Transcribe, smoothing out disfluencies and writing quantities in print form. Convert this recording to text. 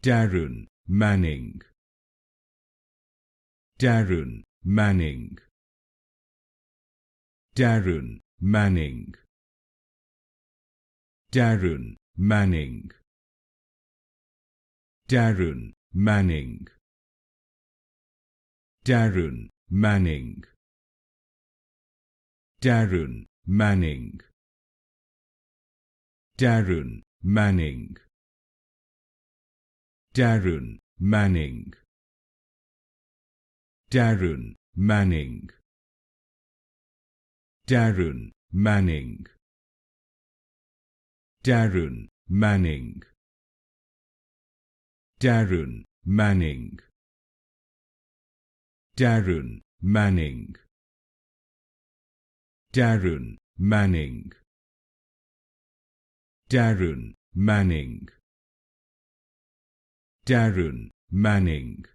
Taryn Manning, Taryn Manning, Taryn Manning, Taryn Manning, Taryn Manning, Taryn Manning, Taryn Manning, Taryn Manning, Taryn Manning, Taryn Manning, Taryn Manning, Taryn Manning, Taryn Manning, Taryn Manning, Taryn Manning, Taryn Manning, Taryn Manning,